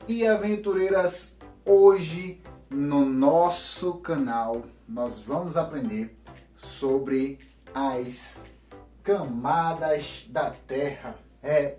e aventureiras, hoje no nosso canal nós vamos aprender sobre as camadas da Terra.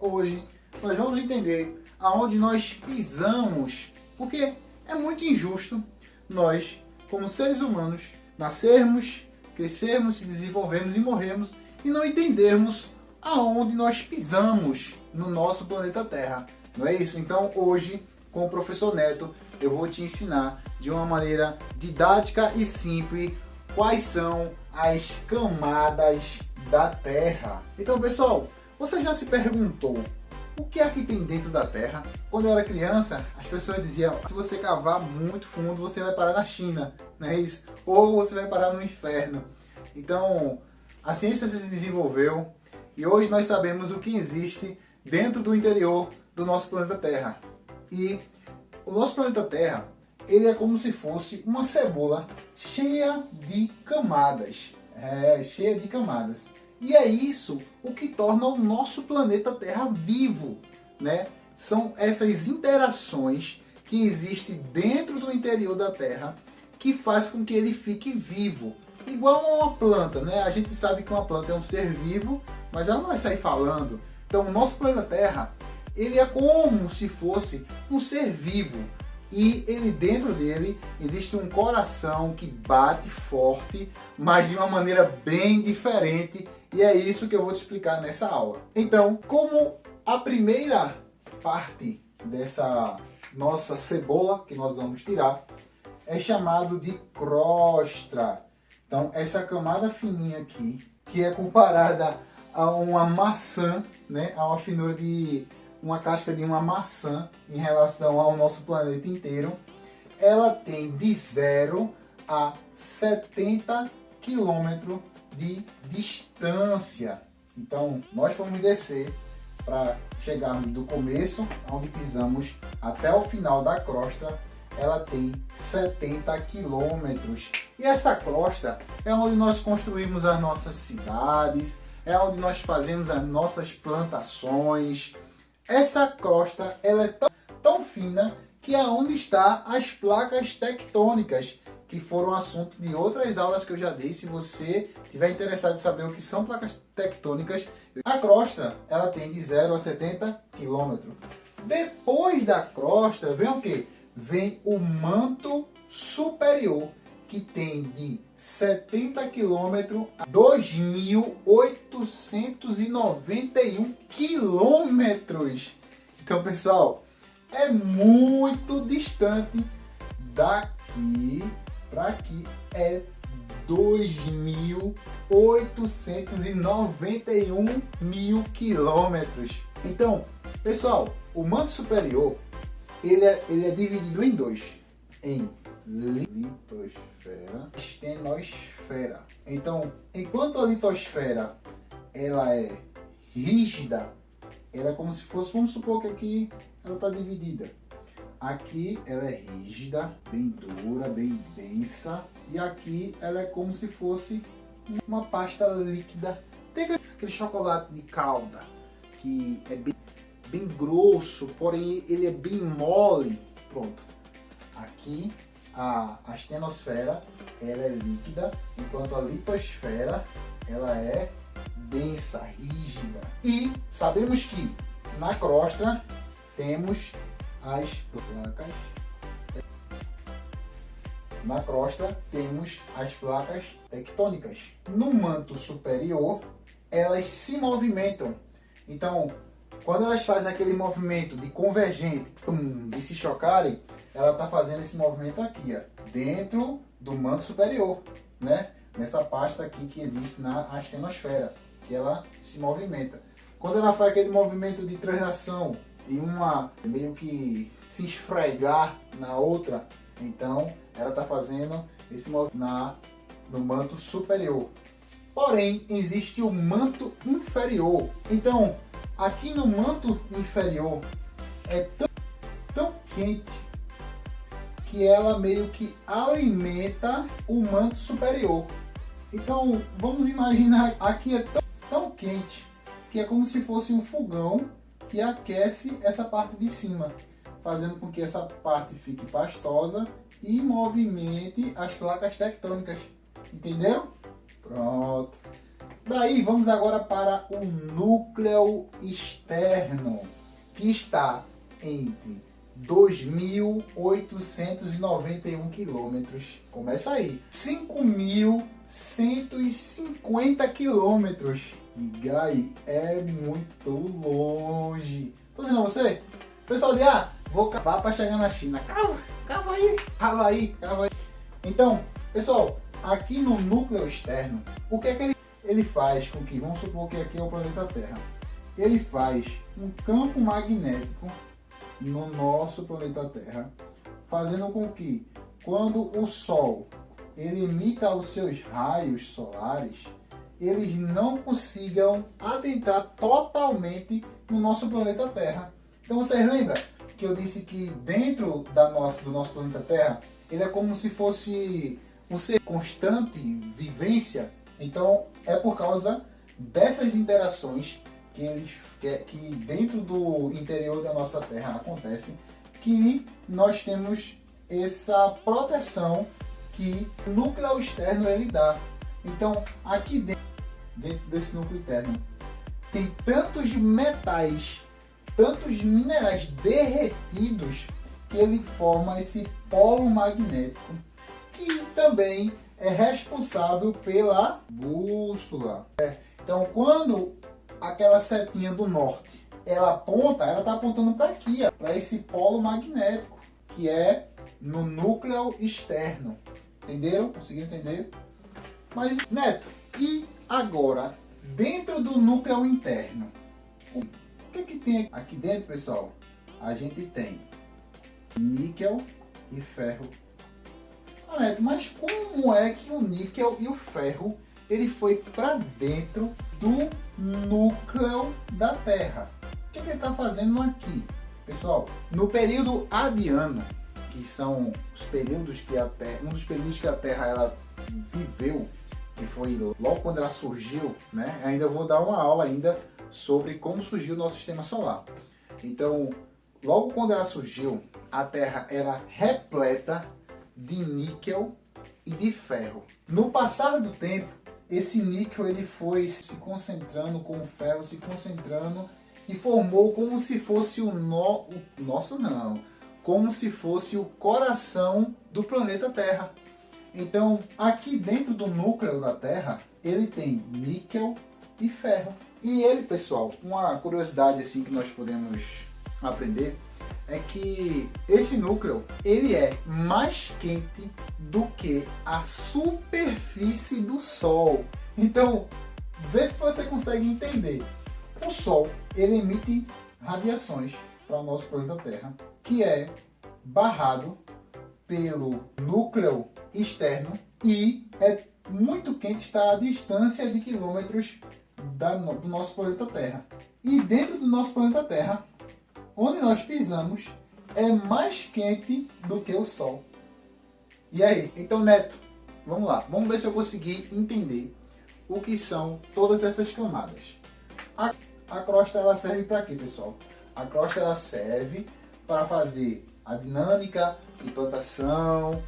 Hoje nós vamos entender aonde nós pisamos, porque é muito injusto nós, como seres humanos, nascermos, crescermos, se desenvolvermos e morrermos e não entendermos aonde nós pisamos no nosso planeta Terra. Não é isso? Então hoje, com o professor Neto, eu vou te ensinar de uma maneira didática e simples quais são as camadas da Terra. Então pessoal, você já se perguntou o que é que tem dentro da Terra? Quando eu era criança, as pessoas diziam: se você cavar muito fundo, você vai parar na China, não é isso? Ou você vai parar no inferno. Então, a ciência se desenvolveu e hoje nós sabemos o que existe dentro do interior do nosso planeta Terra. E o nosso planeta Terra, ele é como se fosse uma cebola cheia de camadas. Cheia de camadas. E é isso o que torna o nosso planeta Terra vivo, né? São essas interações que existem dentro do interior da Terra que faz com que ele fique vivo. Igual a uma planta, né? A gente sabe que uma planta é um ser vivo, mas ela não vai sair falando. Então o nosso planeta Terra, ele é como se fosse um ser vivo. E ele, dentro dele existe um coração que bate forte, mas de uma maneira bem diferente. E é isso que eu vou te explicar nessa aula. Então, como a primeira parte dessa nossa cebola que nós vamos tirar é chamado de crosta. Então, essa camada fininha aqui, que é comparada a uma maçã, né, a uma finura de uma casca de uma maçã em relação ao nosso planeta inteiro, ela tem de 0 a 70 quilômetros de distância. Então, nós vamos descer para chegarmos do começo, onde pisamos, até o final da crosta. Ela tem 70 quilômetros. E essa crosta é onde nós construímos as nossas cidades, é onde nós fazemos as nossas plantações. Essa crosta, ela é tão fina que é onde está as placas tectônicas, que foram assunto de outras aulas que eu já dei. Se você estiver interessado em saber o que são placas tectônicas, a crosta, ela tem de 0 a 70 quilômetros. Depois da crosta, vem o que? Vem o manto superior, que tem de 70 km a 2.891 quilômetros. Então, pessoal, é muito distante. Daqui para aqui é 2.891 mil quilômetros. Então, pessoal, o manto superior ele é dividido em dois, em litosfera e estenosfera. Então, enquanto a litosfera ela é rígida, ela é como se fosse, vamos supor que aqui ela está dividida. Aqui ela é rígida, bem dura, bem densa, e aqui ela é como se fosse uma pasta líquida. Tem aquele chocolate de calda que é bem grosso, porém ele é bem mole. Pronto. Aqui a estenosfera ela é líquida, enquanto a litosfera ela é densa, rígida. E sabemos que na crosta temos as placas. Na crosta temos as placas tectônicas. No manto superior elas se movimentam. Então, quando elas fazem aquele movimento de convergente, de se chocarem, ela está fazendo esse movimento aqui, ó, dentro do manto superior, né? Nessa pasta aqui que existe na estenosfera, que ela se movimenta. Quando ela faz aquele movimento de translação, de uma meio que se esfregar na outra, então ela está fazendo esse movimento no manto superior. Porém, existe o manto inferior. Então, aqui no manto inferior é tão quente que ela meio que alimenta o manto superior. Então vamos imaginar, aqui é tão quente que é como se fosse um fogão que aquece essa parte de cima. fazendo com que essa parte fique pastosa e movimente as placas tectônicas. Entenderam? Pronto. Daí vamos agora para o núcleo externo, que está entre 2.891 quilômetros. Começa aí. 5.150 quilômetros. Diga aí, é muito longe. Tô dizendo a você, pessoal de vou cavar para chegar na China. Cava aí. Então, pessoal, aqui no núcleo externo, o que é que ele faz com que, vamos supor que aqui é o planeta Terra, ele faz um campo magnético no nosso planeta Terra, fazendo com que, quando o Sol ele emita os seus raios solares, eles não consigam adentrar totalmente no nosso planeta Terra. Então vocês lembram que eu disse que dentro do nosso planeta Terra, ele é como se fosse um ser constante vivência. Então é por causa dessas interações que dentro do interior da nossa Terra acontece, que nós temos essa proteção que o núcleo externo ele dá. Então aqui dentro desse núcleo interno tem tantos metais, tantos minerais derretidos, que ele forma esse polo magnético, que também é responsável pela bússola. Então quando aquela setinha do norte ela está apontando para aqui, para esse polo magnético, que é no núcleo externo. Entenderam? Conseguiram entender? Mas, Neto, e agora, dentro do núcleo interno, o que tem aqui dentro, pessoal? A gente tem níquel e ferro. Neto, mas como é que o níquel e o ferro ele foi para dentro do núcleo da Terra? O que ele está fazendo aqui? Pessoal, no período adiano, que são os períodos que um dos períodos que a Terra ela viveu, que foi logo quando ela surgiu, né? Ainda vou dar uma aula ainda sobre como surgiu o nosso sistema solar. Então, logo quando ela surgiu, a Terra era repleta de níquel e de ferro. No passar do tempo, esse níquel ele foi se concentrando com o ferro, se concentrando e formou como se fosse como se fosse o coração do planeta Terra. Então, aqui dentro do núcleo da Terra, ele tem níquel e ferro. E ele, pessoal, uma curiosidade assim que nós podemos aprender é que esse núcleo ele é mais quente do que a superfície do Sol. Então, vê se você consegue entender. O Sol ele emite radiações para o nosso planeta Terra, que é barrado pelo núcleo externo e é muito quente, está a distância de quilômetros do nosso planeta Terra. E dentro do nosso planeta Terra, onde nós pisamos, é mais quente do que o Sol. E aí? Então, Neto, vamos lá. Vamos ver se eu consegui entender o que são todas essas camadas. A crosta ela serve para quê, pessoal? A crosta ela serve para fazer a dinâmica de plantação,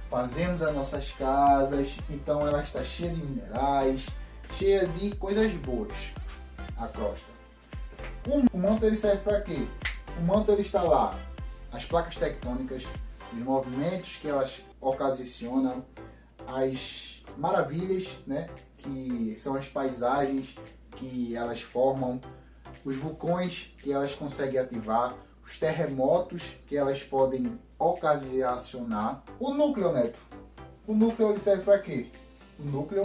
fazemos as nossas casas, então ela está cheia de minerais, cheia de coisas boas, a crosta. O manto ele serve para quê? O manto ele está lá, as placas tectônicas, os movimentos que elas ocasionam, as maravilhas, né, que são as paisagens que elas formam, os vulcões que elas conseguem ativar, os terremotos que elas podem ocasionar. O núcleo, Neto, o núcleo ele serve para quê? O núcleo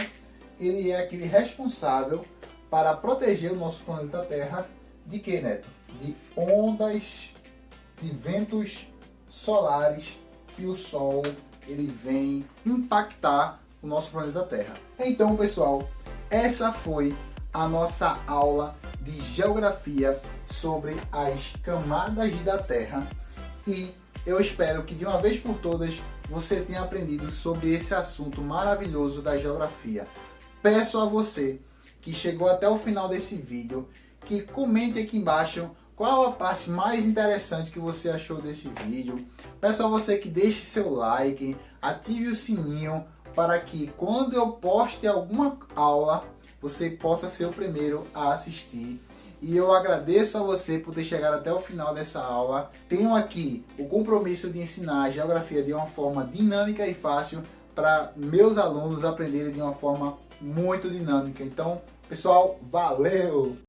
ele é aquele responsável para proteger o nosso planeta Terra de quê, Neto? De ondas, de ventos solares que o Sol ele vem impactar o nosso planeta Terra. Então, pessoal, essa foi a nossa aula de geografia sobre as camadas da Terra e eu espero que de uma vez por todas você tenha aprendido sobre esse assunto maravilhoso da geografia. Peço a você que chegou até o final desse vídeo que comente aqui embaixo qual a parte mais interessante que você achou desse vídeo. Peço a você que deixe seu like, ative o sininho para que quando eu poste alguma aula, você possa ser o primeiro a assistir. E eu agradeço a você por ter chegado até o final dessa aula. Tenho aqui o compromisso de ensinar a geografia de uma forma dinâmica e fácil para meus alunos aprenderem de uma forma muito dinâmica. Então, pessoal, valeu!